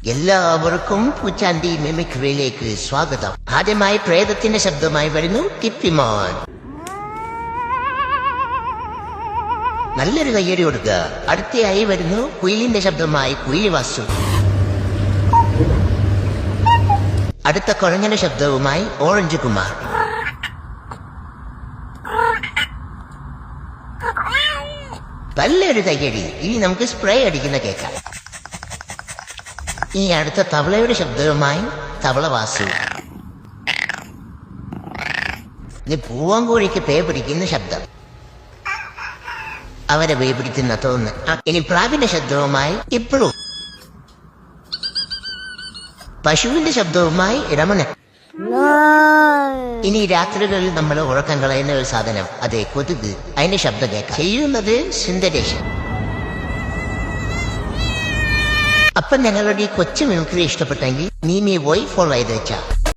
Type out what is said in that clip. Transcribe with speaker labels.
Speaker 1: എല്ലാവർക്കും പൂച്ചാണ്ടി മിമിക്രിയിലേക്ക് സ്വാഗതം. ആദ്യമായി പ്രേതത്തിന്റെ ശബ്ദമായി വരുന്നു ടിപ്പിമോൻ. നല്ലൊരു കയ്യടി കൊടുക്കുക. അടുത്തയായി വരുന്നു കുയിലിന്റെ ശബ്ദമായി കുയിലി വാസു. അടുത്ത കുഴഞ്ഞന്റെ ശബ്ദവുമായി ഓറഞ്ച് കുമാർ. നല്ലൊരു കയ്യടി. ഇനി നമുക്ക് സ്പ്രേ അടിക്കുന്ന കേൾക്കാം. ഈ അടുത്ത തവളയുടെ ശബ്ദവുമായി തവള വാസു. ഇനി പൂവാങ്കോഴിക്ക് പേ പിടിക്കുന്ന ശബ്ദം, അവരെ പേ പിടിക്കുന്ന തോന്നുന്നു. ഇനി പ്രാവിന്റെ ശബ്ദവുമായി ഇപ്പോഴും. പശുവിന്റെ ശബ്ദവുമായി രമണൻ. ഇനി രാത്രികളിൽ നമ്മൾ ഉറക്കം കളയുന്ന ഒരു സാധനം, അതെ കൊതുക്. അതിന്റെ ശബ്ദം കേൾക്കാം. ചെയ്യുന്നത് സുന്ദരേശൻ. അപ്പം ഞങ്ങളുടെ ഈ കൊച്ചു മിമിക്രി ഇഷ്ടപ്പെട്ടെങ്കിൽ നീ ഫോളോ ചെയ്ത് വെച്ചാ